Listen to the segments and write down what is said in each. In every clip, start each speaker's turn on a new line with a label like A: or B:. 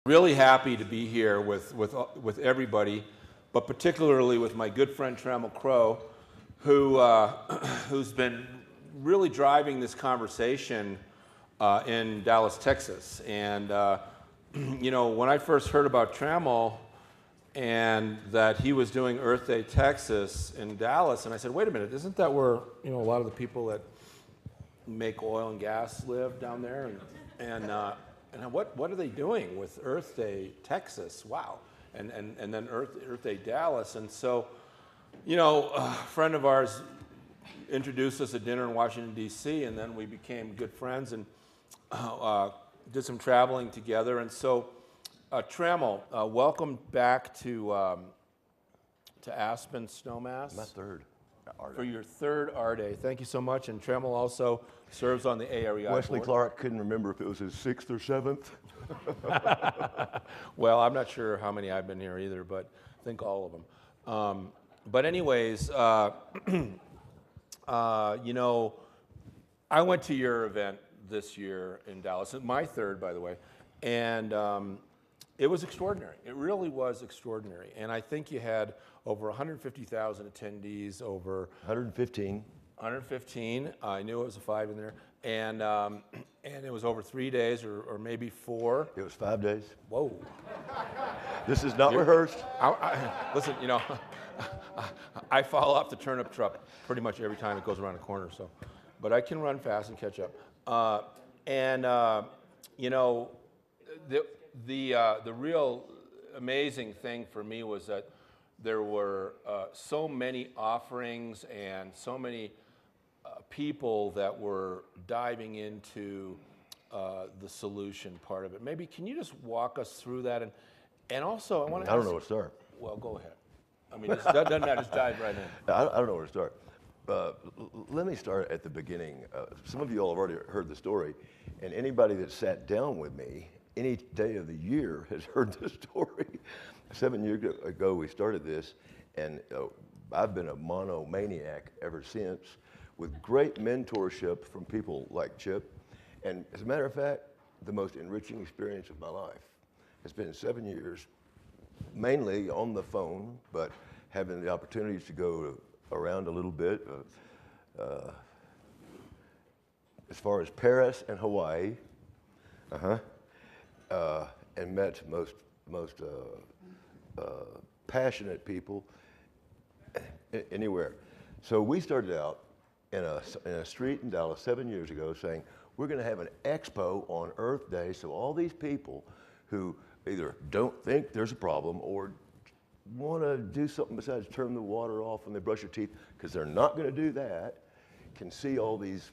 A: Really happy to be here with everybody, but particularly with my good friend Trammell who's been really driving this conversation in Dallas, Texas. And you know, when I first heard about Trammell and that he was doing Earth Day Texas in Dallas, and I said, wait a minute, isn't that where a lot of the people that make oil and gas live down there? And what are they doing with Earth Day Texas? Wow. And then Earth Day Dallas. And so, a friend of ours introduced us at dinner in Washington, D.C., and then we became good friends and did some traveling together. And so, Trammell, welcome back to Aspen Snowmass.
B: My third.
A: For your third AREDAY. Thank you so much. And Trammell also serves on the AREI
B: Wesley
A: board.
B: Clark couldn't remember if it was his 6th or 7th.
A: Well, I'm not sure how many I've been here either, but I think all of them. But anyways, I went to your event this year in Dallas, my third, by the way, and it was extraordinary. It really was extraordinary. And I think you had over 150,000 attendees, over
B: 115.
A: 115. I knew it was a 5 in there. And it was over 3 days or maybe 4.
B: It was 5 days.
A: Whoa.
B: This is not rehearsed.
A: Listen, I fall off the turnip truck pretty much every time it goes around a corner. So, but I can run fast and catch up. The real amazing thing for me was that there were so many offerings and so many people that were diving into the solution part of it. Maybe can you just walk us through that? And also, I want to
B: I don't know where to start.
A: Well, go ahead. I mean, doesn't that just dive right in?
B: I don't know where to start. Let me start at the beginning. Some of you all have already heard the story, and anybody that sat down with me any day of the year has heard the story. 7 years ago, we started this, and I've been a monomaniac ever since, with great mentorship from people like Chip. And as a matter of fact, the most enriching experience of my life. It's been 7 years, mainly on the phone, but having the opportunities to go around a little bit, as far as Paris and Hawaii, and met most passionate people anywhere. So we started out in a street in Dallas 7 years ago saying, we're going to have an expo on Earth Day, so all these people who either don't think there's a problem or want to do something besides turn the water off when they brush their teeth, because they're not going to do that, can see all these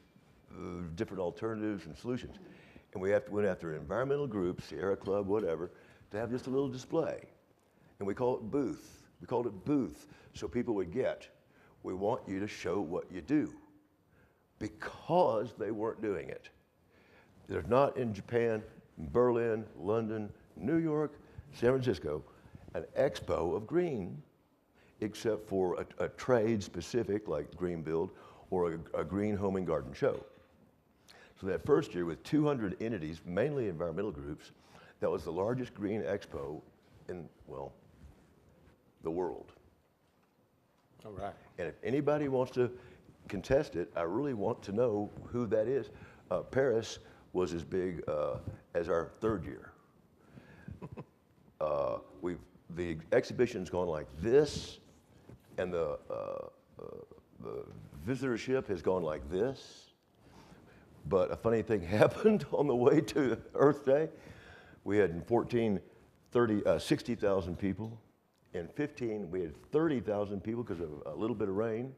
B: different alternatives and solutions. And we went after environmental groups, Sierra Club, whatever, to have just a little display. And we call it booth. We called it booth so people would get, we want you to show what you do, because they weren't doing it. There's not in Japan, Berlin, London, New York, San Francisco, an expo of green, except for a trade specific like Green Build or a green home and garden show. So that first year with 200 entities, mainly environmental groups, that was the largest green expo in, well, the world.
A: All right.
B: And if anybody wants to contest it, I really want to know who that is. Paris was as big as our third year. The exhibition's gone like this, and the visitorship has gone like this. But a funny thing happened on the way to Earth Day. We had in 14, 60,000 people. In 15, we had 30,000 people because of a little bit of rain.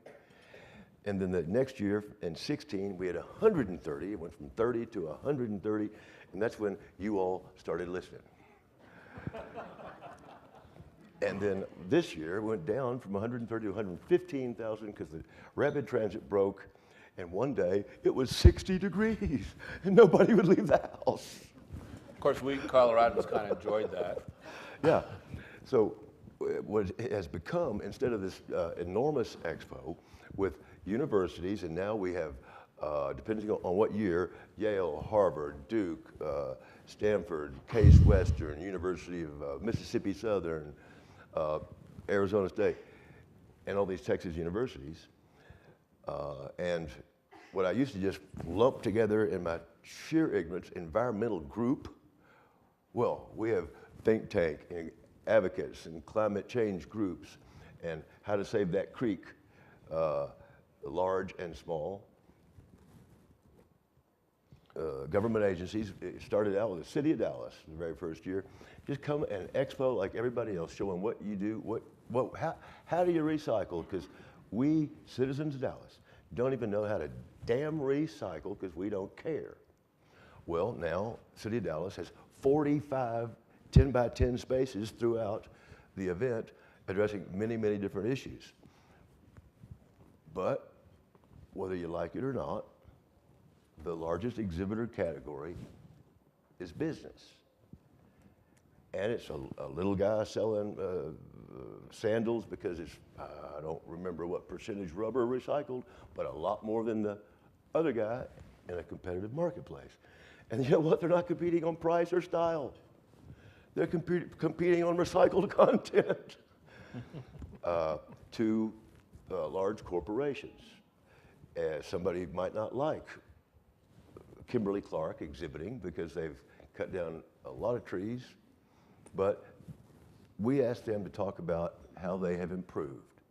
B: And then the next year, in 16, we had 130. It went from 30 to 130, and that's when you all started listening. And then this year, it went down from 130 to 115,000 because the rapid transit broke. And one day, it was 60 degrees, and nobody would leave the house.
A: Of course, we Coloradans kind of enjoyed that.
B: Yeah. So what it has become, instead of this enormous expo with universities, and now we have, depending on what year, Yale, Harvard, Duke, Stanford, Case Western, University of Mississippi Southern, Arizona State, and all these Texas universities. And what I used to just lump together in my sheer ignorance, environmental group, well, we have think tank and advocates and climate change groups and how to save that creek, large and small. Government agencies, it started out with the city of Dallas the very first year. Just come and expo like everybody else, showing what you do, how do you recycle? Because we, citizens of Dallas, don't even know how to damn recycle because we don't care. Well, now, city of Dallas has 45 10 by 10 spaces throughout the event addressing many, many different issues. But whether you like it or not, the largest exhibitor category is business. And it's a little guy selling sandals because it's, I don't remember what percentage rubber recycled, but a lot more than the other guy in a competitive marketplace. And you know what? They're not competing on price or style. They're competing on recycled content to large corporations. Somebody might not like Kimberly-Clark exhibiting because they've cut down a lot of trees, but we asked them to talk about how they have improved.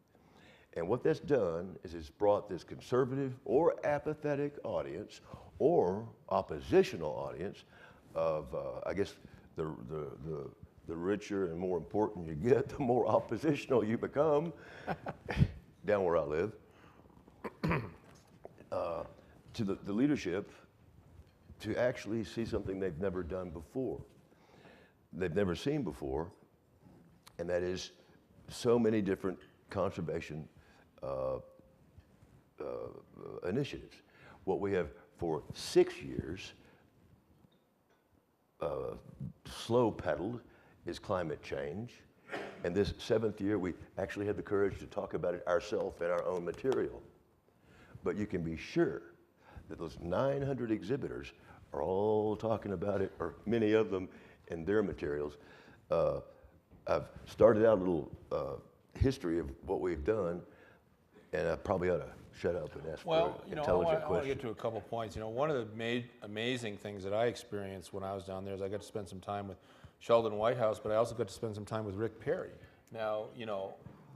B: And what that's done is it's brought this conservative or apathetic audience or oppositional audience of, I guess, the richer and more important you get, the more oppositional you become, down where I live, to the leadership to actually see something they've never done before. They've never seen before, and that is so many different conservation initiatives. What we have for 6 years slow pedaled is climate change. And this 7th year, we actually had the courage to talk about it ourselves in our own material. But you can be sure that those 900 exhibitors are all talking about it, or many of them in their materials. I've started out a little history of what we've done, and I probably ought to shut up and ask for an intelligent question.
A: I want to get to a couple points. You know, one of the amazing things that I experienced when I was down there is I got to spend some time with Sheldon Whitehouse, but I also got to spend some time with Rick Perry. Now, you know,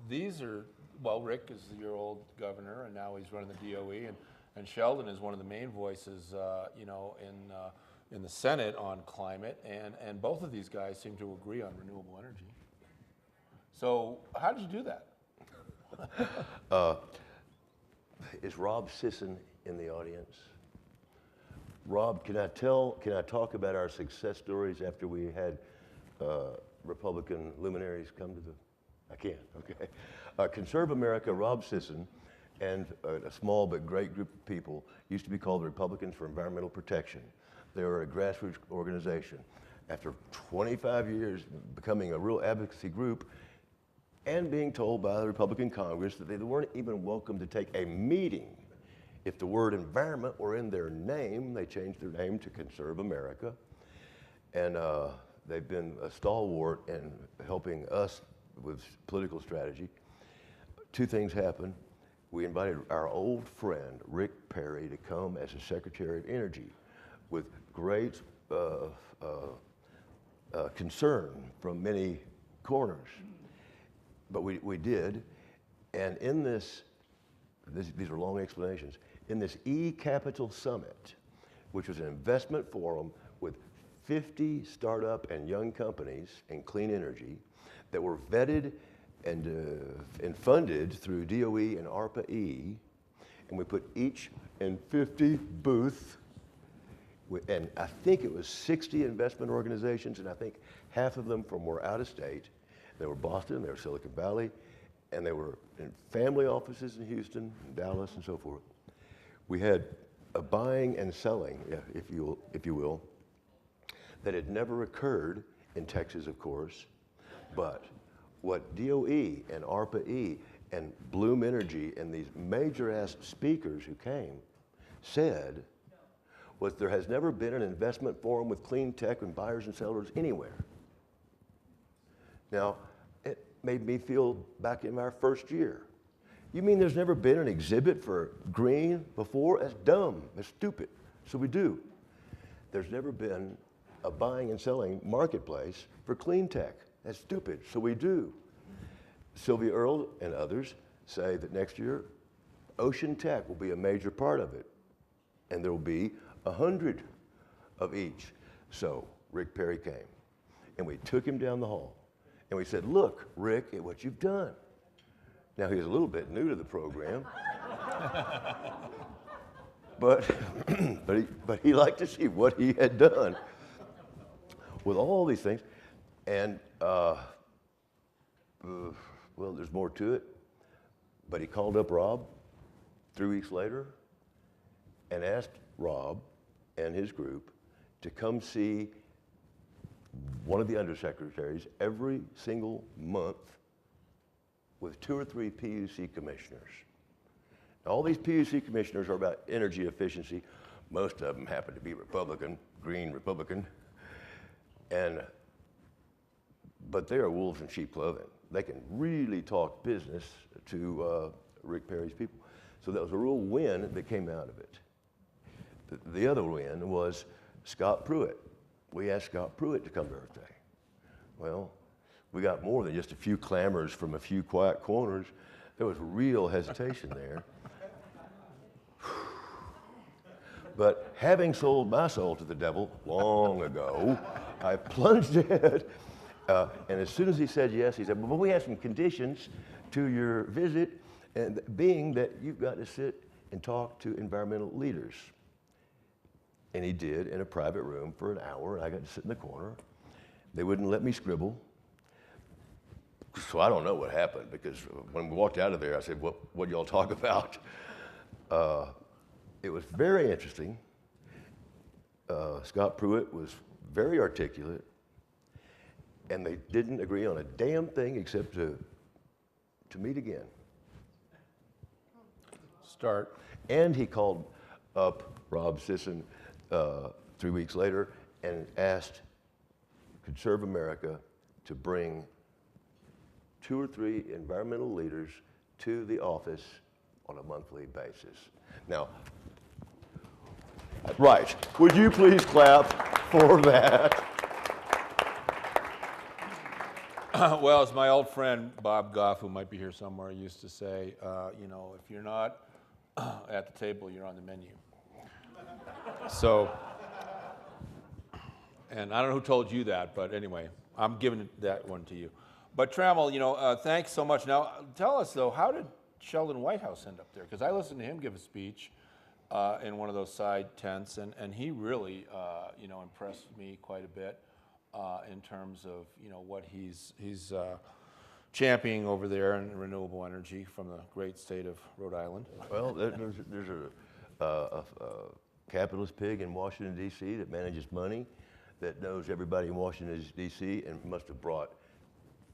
A: these are, well, Rick is your old governor, and now he's running the DOE, and Sheldon is one of the main voices, you know, in the Senate on climate, and both of these guys seem to agree on renewable energy. So how did you do that?
B: Is Rob Sisson in the audience? Rob, can I talk about our success stories after we had Republican luminaries come to the, I can, okay. Conserve America, Rob Sisson, and a small but great group of people used to be called the Republicans for Environmental Protection. They were a grassroots organization. After 25 years becoming a real advocacy group, and being told by the Republican Congress that they weren't even welcome to take a meeting if the word environment were in their name. They changed their name to Conserve America. And they've been a stalwart in helping us with political strategy. Two things happened. We invited our old friend, Rick Perry, to come as a Secretary of Energy with great concern from many corners. But we did, and in these are long explanations, in this E-Capital Summit, which was an investment forum with 50 startup and young companies in clean energy that were vetted and funded through DOE and ARPA-E, and we put each in 50 booths, and I think it was 60 investment organizations, and I think half of them were out of state. They were Boston, they were Silicon Valley, and they were in family offices in Houston, and Dallas, and so forth. We had a buying and selling, if you will, that had never occurred in Texas, of course. But what DOE and ARPA-E and Bloom Energy and these major-ass speakers who came said was there has never been an investment forum with clean tech and buyers and sellers anywhere. Now, it made me feel back in our first year. You mean there's never been an exhibit for green before? That's dumb, that's stupid, so we do. There's never been a buying and selling marketplace for clean tech. That's stupid, so we do. Sylvia Earle and others say that next year, ocean tech will be a major part of it. And there will be 100 of each. So Rick Perry came, and we took him down the hall. And we said, look, Rick, at what you've done. Now, he was a little bit new to the program. but he liked to see what he had done with all these things. And, well, there's more to it. But he called up Rob 3 weeks later and asked Rob and his group to come see one of the undersecretaries every single month with 2 or 3 PUC commissioners. Now, all these PUC commissioners are about energy efficiency. Most of them happen to be Republican, green Republican. But they are wolves in sheep clothing. They can really talk business to Rick Perry's people. So that was a real win that came out of it. The other win was Scott Pruitt. We asked Scott Pruitt to come to Earth Day. Well, we got more than just a few clamors from a few quiet corners. There was real hesitation there. But having sold my soul to the devil long ago, I plunged ahead. And as soon as he said yes, he said, well, we have some conditions to your visit, and being that you've got to sit and talk to environmental leaders. And he did in a private room for an hour, and I got to sit in the corner. They wouldn't let me scribble. So I don't know what happened, because when we walked out of there, I said, what y'all talk about? It was very interesting. Scott Pruitt was very articulate, and they didn't agree on a damn thing except to meet again.
A: Start.
B: And he called up Rob Sisson 3 weeks later and asked Conserve America to bring 2 or 3 environmental leaders to the office on a monthly basis. Now, right, would you please clap for that?
A: Well, as my old friend Bob Goff, who might be here somewhere, used to say, you know, if you're not at the table, you're on the menu. So, and I don't know who told you that, but anyway, I'm giving that one to you. But Trammell, you know, thanks so much. Now, tell us though, how did Sheldon Whitehouse end up there? Because I listened to him give a speech in one of those side tents, and he really, you know, impressed me quite a bit in terms of, you know, what he's championing over there in renewable energy from the great state of Rhode Island.
B: Well, there's a capitalist pig in Washington, D.C. that manages money, that knows everybody in Washington, D.C., and must have brought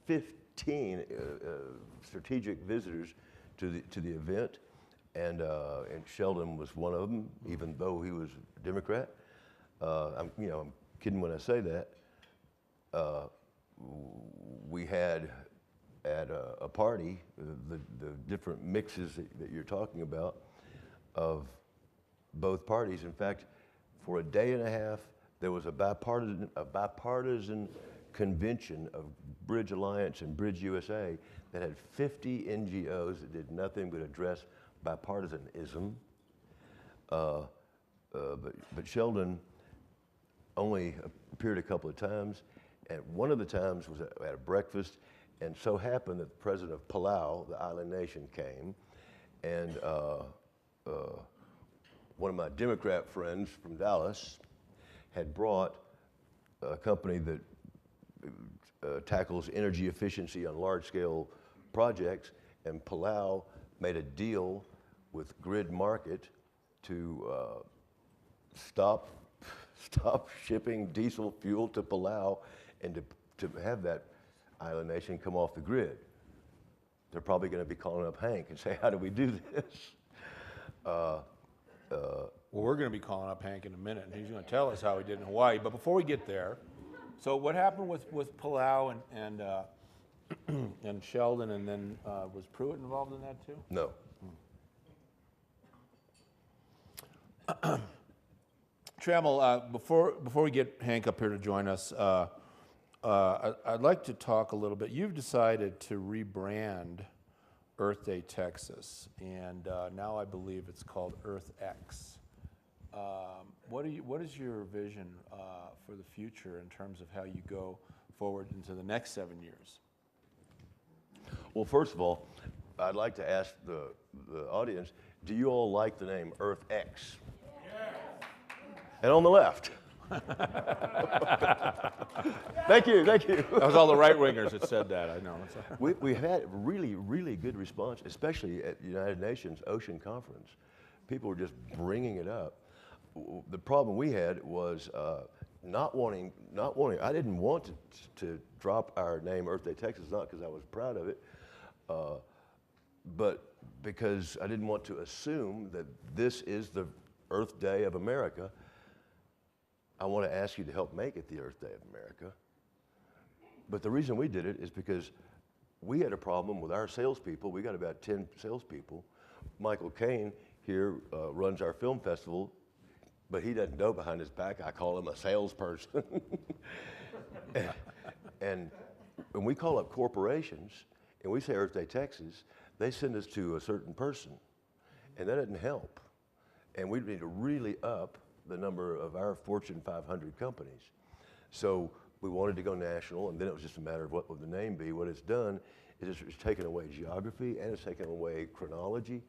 B: 15 strategic visitors to the event, and Sheldon was one of them, even though he was a Democrat. I'm kidding when I say that. We had at a party the different mixes that you're talking about of both parties. In fact, for a day and a half, there was a bipartisan convention of Bridge Alliance and Bridge USA that had 50 NGOs that did nothing but address bipartisanism. But Sheldon only appeared a couple of times, and one of the times was at a breakfast, and so happened that the president of Palau, the island nation, came, and one of my Democrat friends from Dallas had brought a company that tackles energy efficiency on large-scale projects, and Palau made a deal with Grid Market to stop shipping diesel fuel to Palau and to have that island nation come off the grid. They're probably going to be calling up Henk and say, how do we do this?
A: Well, we're going to be calling up Hank in a minute, and he's going to tell us how he did in Hawaii. But before we get there, so what happened with Palau and Sheldon, and then was Pruitt involved in that too?
B: No.
A: Trammell, before we get Hank up here to join us, I'd like to talk a little bit. You've decided to rebrand Earth Day Texas, and now I believe it's called EARTHx. What is your vision for the future in terms of how you go forward into the next 7 years?
B: Well, first of all, I'd like to ask the audience, do you all like the name EARTHx? And on the left. Thank you.
A: That was all the right-wingers that said that, I know.
B: We've had really, really good response, especially at the United Nations Ocean Conference. People were just bringing it up. The problem we had was not wanting, I didn't want to drop our name Earth Day Texas, not because I was proud of it, but because I didn't want to assume that this is the Earth Day of America. I want to ask you to help make it the Earth Day of America. But the reason we did it is because we had a problem with our salespeople. We got about 10 salespeople. Michael Caine here runs our film festival, but he doesn't know behind his back I call him a salesperson. and when we call up corporations and we say Earth Day Texas, they send us to a certain person, and that doesn't help. And we need to really up the number of our Fortune 500 companies. So we wanted to go national, and then it was just a matter of what would the name be. What it's done is it's taken away geography, and it's taken away chronology.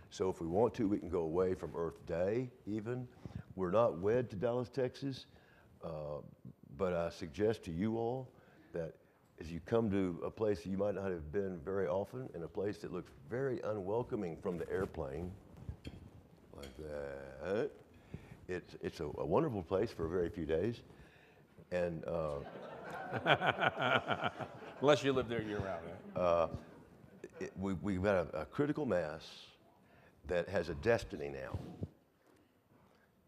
B: So if we want to, we can go away from Earth Day even. We're not wed to Dallas, Texas, but I suggest to you all that as you come to a place that you might not have been very often, in a place that looks very unwelcoming from the airplane, like that, it's a wonderful place for a very few days, and
A: unless you live there year-round, right?
B: We've got a critical mass that has a destiny now.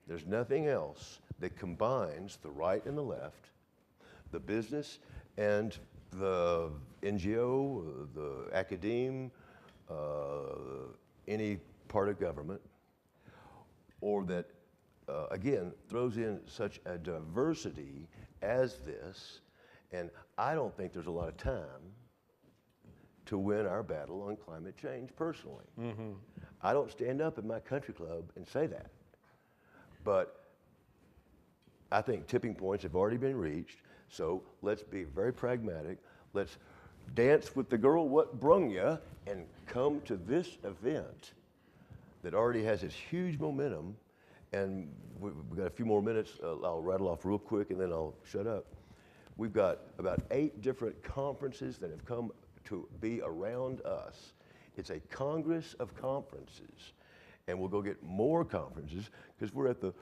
B: There's nothing else that combines the right and the left, the business and the NGO, the academe, any part of government, or that again, throws in such a diversity as this, and I don't think there's a lot of time to win our battle on climate change personally. I don't stand up in my country club and say that, but I think tipping points have already been reached, so let's be very pragmatic. Let's dance with the girl what brung ya and come to this event that already has this huge momentum. And we've got a few more minutes. I'll rattle off real quick and then I'll shut up. We've got about 8 different conferences that have come to be around us. It's a Congress of conferences. And we'll go get more conferences because we're at the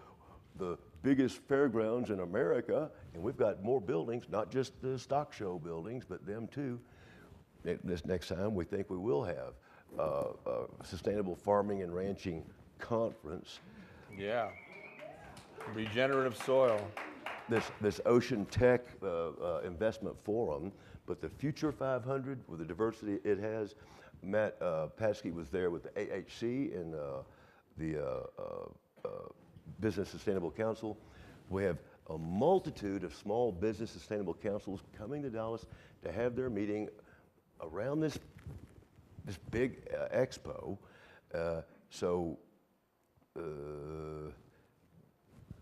B: biggest fairgrounds in America, and we've got more buildings, not just the stock show buildings, but them too. This next time we think we will have a sustainable farming and ranching conference.
A: Yeah, regenerative soil.
B: This Ocean Tech Investment Forum, but the Future 500 with the diversity it has. Matt Paskey was there with the AHC and the Business Sustainable Council. We have a multitude of small business sustainable councils coming to Dallas to have their meeting around this big expo.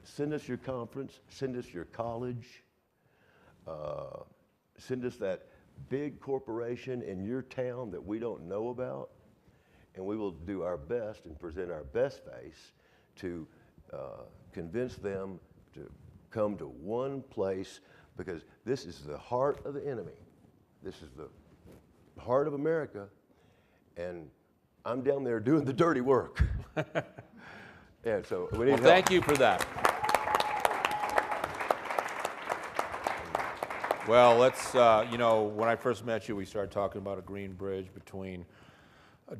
B: Send us your conference, send us your college, send us that big corporation in your town that we don't know about, and we will do our best and present our best face to convince them to come to one place, because this is the heart of the enemy. This is the heart of America, and I'm down there doing the dirty work. Yeah, so we need help.
A: Thank you for that. Well, let's, when I first met you, we started talking about a green bridge between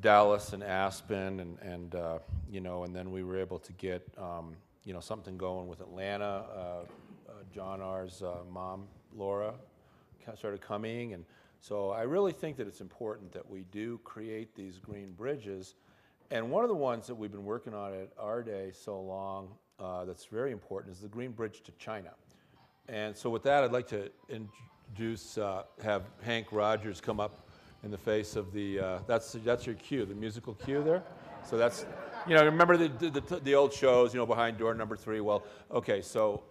A: Dallas and Aspen, and you know, and then we were able to get you know, something going with Atlanta. John R.'s mom, Laura, started coming, and so I really think that it's important that we do create these green bridges. And one of the ones that we've been working on at AREDAY so long that's very important is the green bridge to China. And so with that, I'd like to introduce, have Henk Rogers come up in the face of the, that's your cue, the musical cue there. So that's, you know, remember the old shows, you know, behind door number 3? Well, okay, so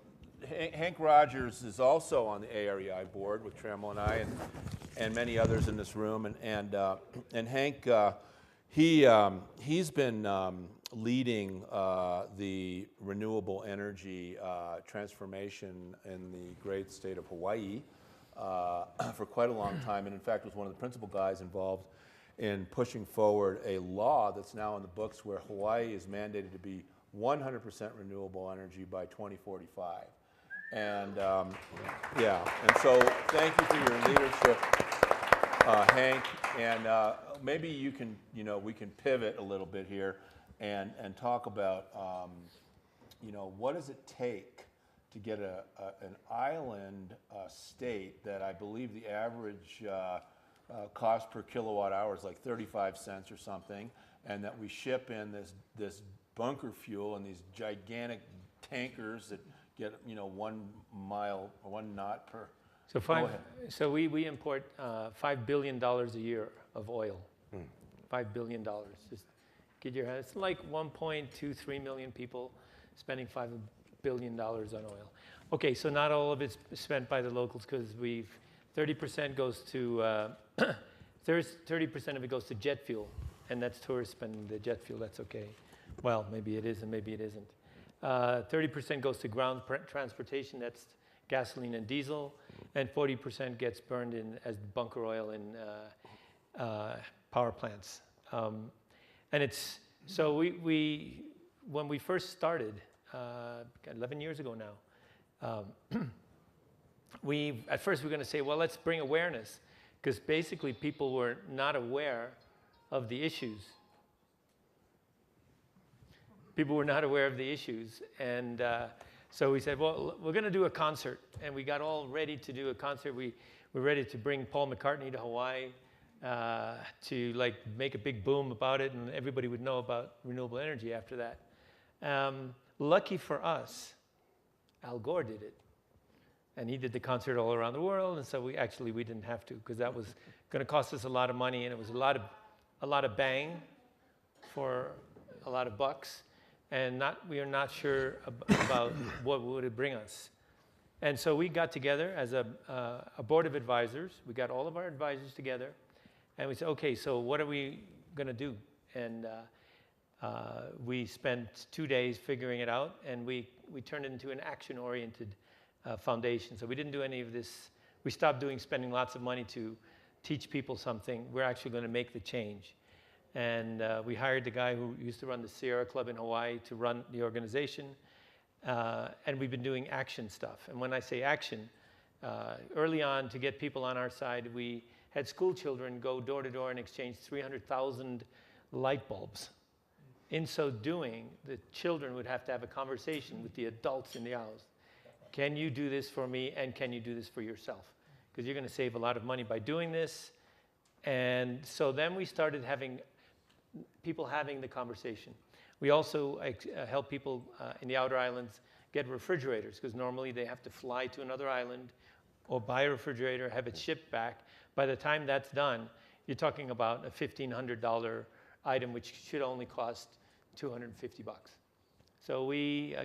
A: Henk Rogers is also on the AREI board with Trammell and I and many others in this room. And Henk, he's been leading the renewable energy transformation in the great state of Hawaii for quite a long time, and in fact was one of the principal guys involved in pushing forward a law that's now in the books where Hawaii is mandated to be 100% renewable energy by 2045. And yeah, and so thank you for your leadership, Henk, and maybe you can, you know, we can pivot a little bit here and talk about, you know, what does it take to get an island state that I believe the average cost per kilowatt hour is like 35 cents or something, and that we ship in this bunker fuel in these gigantic tankers that get, you know, 1 mile or 1 knot per.
C: So we import $5 billion a year of oil. $5 billion. Just get your head. It's like 1.23 million people spending $5 billion on oil. Okay, so not all of it's spent by the locals because 30% goes to 30% of it goes to jet fuel, and that's tourists spending the jet fuel. That's okay. Well, maybe it is and maybe it isn't. 30% goes to ground transportation. That's gasoline and diesel, and 40% gets burned in as bunker oil in power plants. And it's so we when we first started 11 years ago now. At first we were going to say, well, let's bring awareness, because basically people were not aware of the issues. People were not aware of the issues, and so we said, well, we're going to do a concert, and we got all ready to do a concert. We were ready to bring Paul McCartney to Hawaii to like make a big boom about it, and everybody would know about renewable energy after that. Lucky for us, Al Gore did it. And he did the concert all around the world, and so we didn't have to, because that was going to cost us a lot of money, and it was a lot of bang for a lot of bucks, and we are not sure about what would it bring us. And so we got together as a board of advisors. We got all of our advisors together, and we said, okay, so what are we going to do? And we spent 2 days figuring it out, and we turned it into an action-oriented foundation. So we didn't do any of this. We stopped spending lots of money to teach people something. We're actually going to make the change. And we hired the guy who used to run the Sierra Club in Hawaii to run the organization. And we've been doing action stuff. And when I say action, early on, to get people on our side, we had school children go door to door and exchange 300,000 light bulbs. In so doing, the children would have to have a conversation with the adults in the house. Can you do this for me, and can you do this for yourself? Because you're going to save a lot of money by doing this. And so then we started having people having the conversation. We also help people in the outer islands get refrigerators, because normally they have to fly to another island or buy a refrigerator, have it shipped back. By the time that's done, you're talking about a $1,500 item, which should only cost $250. So we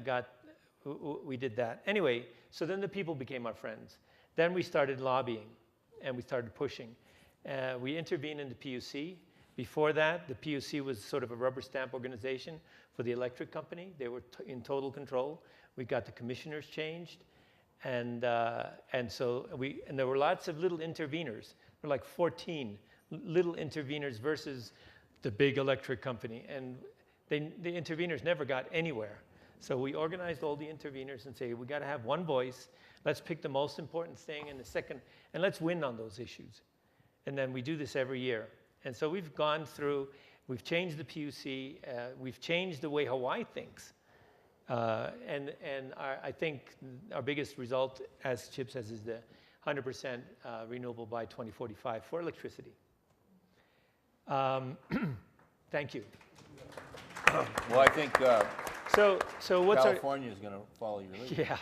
C: did that. Anyway, so then the people became our friends. Then we started lobbying, and we started pushing. We intervened in the PUC. Before that, the PUC was sort of a rubber stamp organization for the electric company. They were in total control. We got the commissioners changed, and so there were lots of little interveners. There were like 14 little interveners versus the big electric company, and the interveners never got anywhere. So we organized all the interveners and say, we got to have one voice. Let's pick the most important thing and the second, and let's win on those issues. And then we do this every year. And so we've gone through, we've changed the PUC, we've changed the way Hawaii thinks. I think our biggest result, as Chip says, is the 100% renewable by 2045 for electricity. Thank you.
A: Well, I think
C: So what's
A: California is going to follow your lead.
C: Yeah.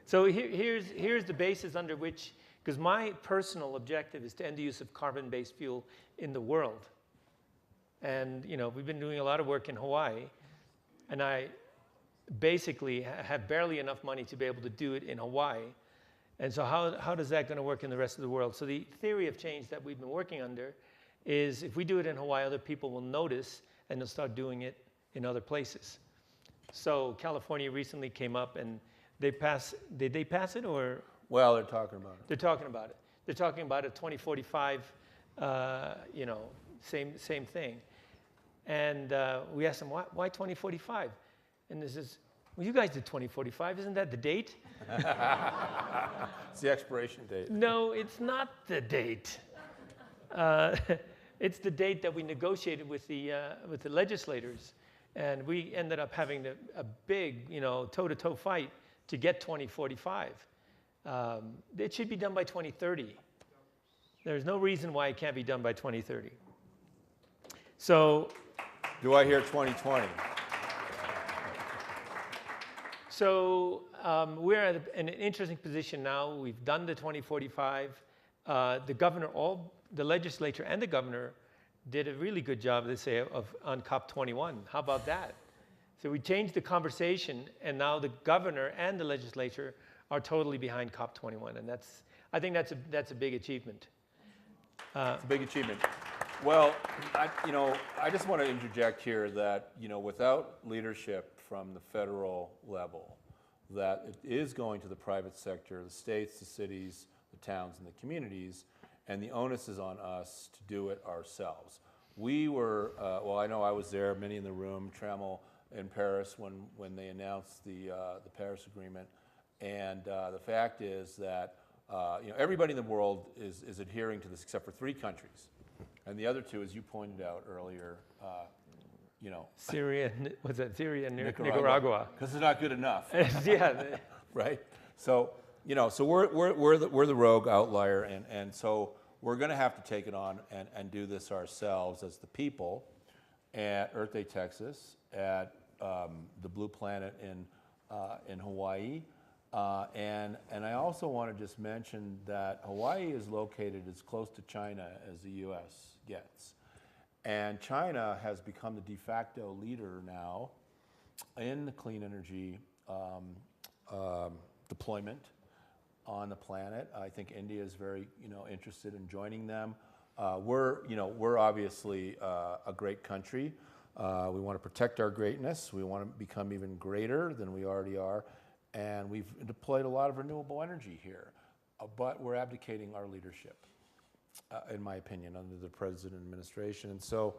C: So here's the basis under which, because my personal objective is to end the use of carbon-based fuel in the world. And we've been doing a lot of work in Hawaii, and I basically have barely enough money to be able to do it in Hawaii. And so how does that going to work in the rest of the world? So the theory of change that we've been working under is if we do it in Hawaii, other people will notice and they'll start doing it in other places. So California recently came up and did they pass it or?
A: Well, they're talking about it.
C: They're talking about it. They're talking about a 2045, same thing. And we asked them, why 2045? And this is, well, you guys did 2045, isn't that the date?
A: It's the expiration date.
C: No, it's not the date. It's the date that we negotiated with the legislators. And we ended up having a big, toe-to-toe fight to get 2045. It should be done by 2030. There's no reason why it can't be done by 2030. So,
A: do I hear 2020?
C: So we're at an interesting position now. We've done the 2045. The governor, the legislature and the governor did a really good job, they say, on COP21. How about that? So we changed the conversation, and now the governor and the legislature are totally behind COP21, and I think that's a big achievement.
A: It's a big achievement. Well, I just want to interject here that without leadership from the federal level, that it is going to the private sector, the states, the cities, the towns, and the communities, and the onus is on us to do it ourselves. We were, well, I know I was there, many in the room, Trammell in Paris when they announced the Paris Agreement, and the fact is that everybody in the world is adhering to this except for 3 countries, and the other 2, as you pointed out earlier,
C: Syria, was that Syria and Nicaragua?
A: Because it's not good enough.
C: Yeah.
A: Right? So, so we're the rogue outlier, and so we're going to have to take it on and do this ourselves as the people at EARTHday, Texas, at the Blue Planet in Hawaii. And I also want to just mention that Hawaii is located as close to China as the U.S. gets. And China has become the de facto leader now in the clean energy deployment on the planet. I think India is very, interested in joining them. We're obviously a great country. We want to protect our greatness. We want to become even greater than we already are. And we've deployed a lot of renewable energy here, but we're abdicating our leadership, in my opinion, under the president administration. And so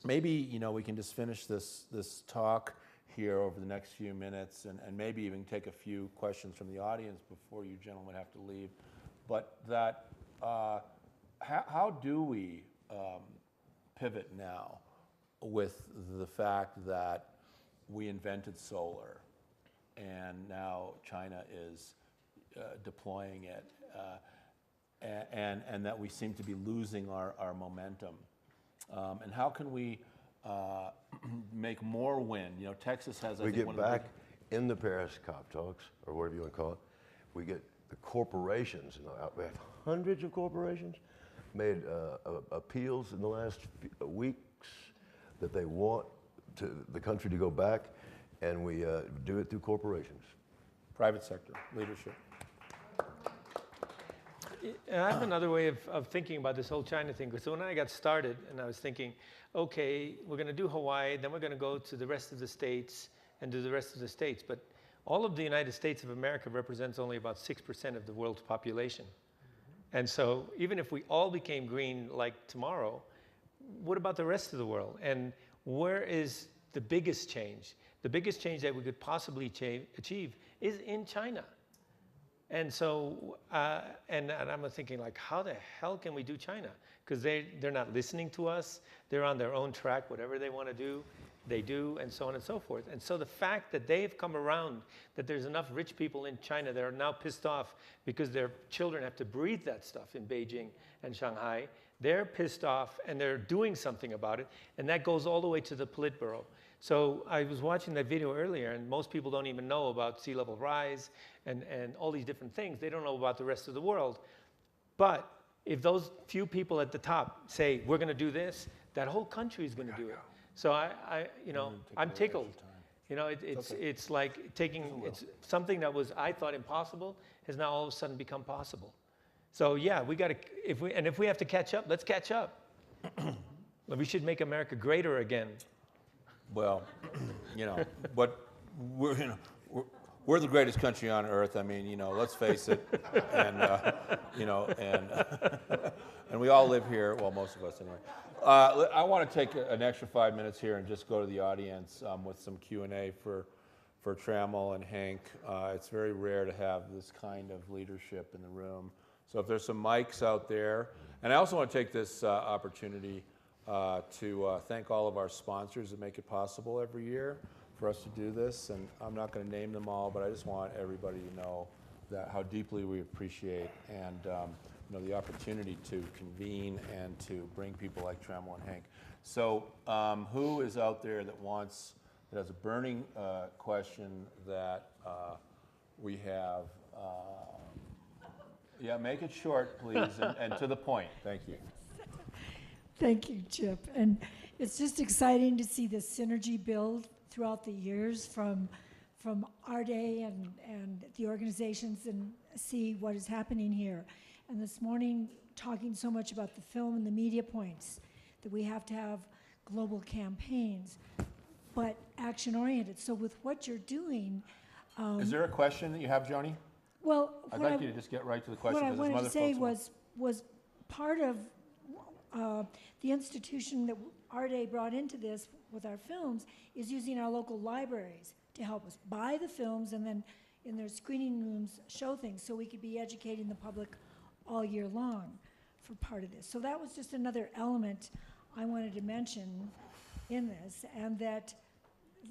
A: maybe, we can just finish this talk here over the next few minutes and maybe even take a few questions from the audience before you gentlemen have to leave. But that, how do we pivot now with the fact that we invented solar and now China is deploying it, and that we seem to be losing our momentum? And how can we make more wind? Texas has, I think,
B: get
A: one
B: back in the Paris COP talks, or whatever you want to call it. We get the corporations, we have hundreds of corporations made appeals in the last weeks that they want the country to go back, and we do it through corporations.
A: private sector leadership.
C: I have another way of thinking about this whole China thing. So when I got started and I was thinking, okay, we're going to do Hawaii, then we're going to go to the rest of the states and do the rest of the states. But all of the United States of America represents only about 6% of the world's population. And so even if we all became green like tomorrow, what about the rest of the world? And where is the biggest change? The biggest change that we could possibly achieve is in China. And so, and I'm thinking like, how the hell can we do China? Because they're not listening to us. They're on their own track. Whatever they want to do, they do, and so on and so forth. And so the fact that they've come around, that there's enough rich people in China that are now pissed off because their children have to breathe that stuff in Beijing and Shanghai, they're pissed off and they're doing something about it. And that goes all the way to the Politburo. So I was watching that video earlier, and most people don't even know about sea level rise and all these different things. They don't know about the rest of the world. But if those few people at the top say, we're going to do this, that whole country is going to do it. So I'm tickled. You know, it's like it's something that was, I thought, impossible, has now all of a sudden become possible. So yeah, we got to, if we have to catch up, let's catch up. We should make America greater again.
A: Well, you know, but we're the greatest country on earth. I mean, you know, let's face it, and you know, and we all live here. Well, most of us anyway. I want to take an extra 5 minutes here and just go to the audience with some Q&A for Trammell and Henk. It's very rare to have this kind of leadership in the room. So if there's some mics out there, and I also want to take this opportunity to thank all of our sponsors that make it possible every year for us to do this. And I'm not going to name them all, but I just want everybody to know that how deeply we appreciate and you know, the opportunity to convene and to bring people like Trammell and Henk. So who is out there that has a burning question that we have? Yeah, make it short, please, and to the point. Thank you.
D: Thank you, Chip. And it's just exciting to see the synergy build throughout the years from AREDAY and the organizations and see what is happening here. And this morning, talking so much about the film and the media points, that we have to have global campaigns, but action-oriented. So with what you're doing...
A: is there a question that you have, Joni?
D: Well,
A: I'd like you to just get right to the question.
D: What I wanted to say was part of the institution that AREDAY brought into this with our films is using our local libraries to help us buy the films and then in their screening rooms show things so we could be educating the public all year long for part of this. So that was just another element I wanted to mention in this, and that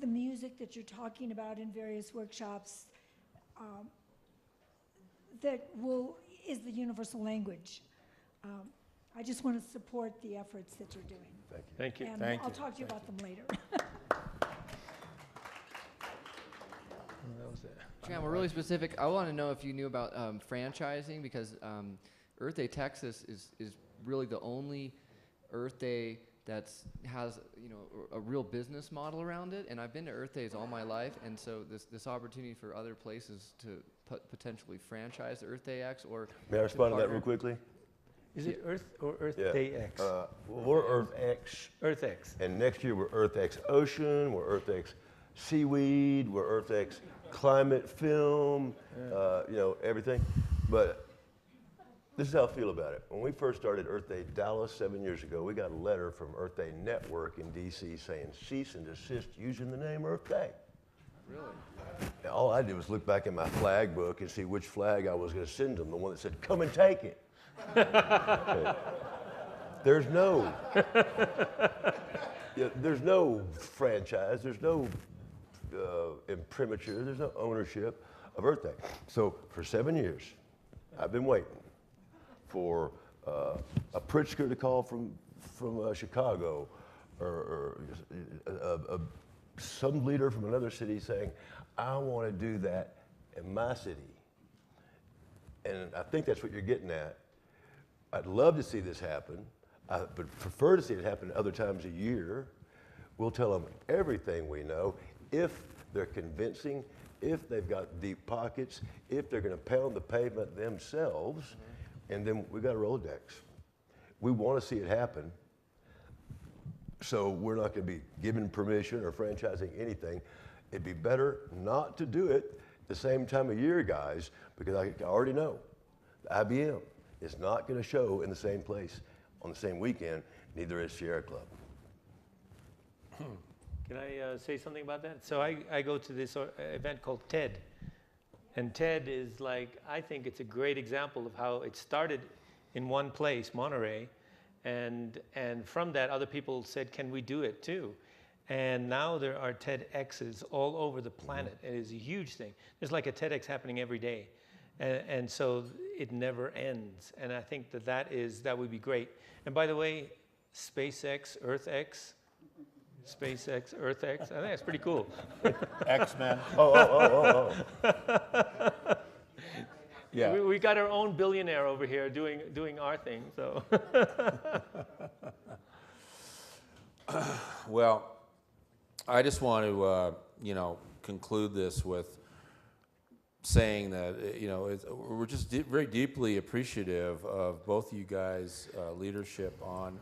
D: the music that you're talking about in various workshops is the universal language. I just want to support the efforts that you're doing.
B: Thank you.
C: Thank you.
D: And
A: Thank
D: I'll
A: you.
D: talk to you about them later.
C: That was it.
E: Trammell, really specific. I want to know if you knew about franchising, because EARTHday Texas is really the only Earth Day that has a real business model around it. And I've been to EARTHdays all my life, and so this opportunity for other places to potentially franchise EARTHday or
B: May I respond to that real quickly?
C: Is it Earth or EARTHday X?
B: We're EARTHx.
C: EARTHx.
B: And next year we're EARTHx Ocean, we're EARTHx Seaweed, we're EARTHx Climate Film, everything. But this is how I feel about it. When we first started EARTHday Dallas 7 years ago, we got a letter from EARTHday Network in DC saying cease and desist using the name EARTHday.
E: Really?
B: Now, all I did was look back in my flag book and see which flag I was going to send them, the one that said, come and take it. There's no franchise, there's no imprimatur, there's no ownership of EARTHday. So for 7 years, I've been waiting for a Pritzker to call from Chicago, or some leader from another city saying, I want to do that in my city. And I think that's what you're getting at. I'd love to see this happen. I would prefer to see it happen other times a year. We'll tell them everything we know if they're convincing, if they've got deep pockets, if they're going to pound the pavement themselves, and then we got a Rolodex. We want to see it happen, so we're not going to be giving permission or franchising anything. It'd be better not to do it the same time of year, guys, because I already know the IBM is not going to show in the same place on the same weekend, neither is Sierra Club.
C: Can I say something about that? So I go to this event called TED, And TED is like, I think it's a great example of how it started in one place, Monterey, and from that other people said, can we do it too? And now there are TEDx's all over the planet. It is a huge thing. There's like a TEDx happening every day. And so it never ends. And I think that would be great. And by the way, SpaceX, EarthX, I think that's pretty cool.
F: X-Men.
A: Yeah.
C: We got our own billionaire over here doing our thing. So.
A: Well, I just want to, conclude this with saying that, we're just very deeply appreciative of both of you guys' leadership on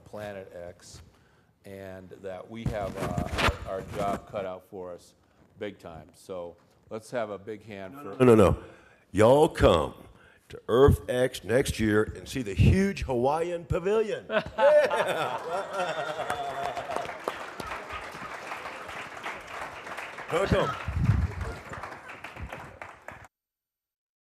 A: Planet X, and that we have our job cut out for us big time. So let's have a big hand for...
B: No. Y'all come to EarthX next year and see the huge Hawaiian pavilion. Come.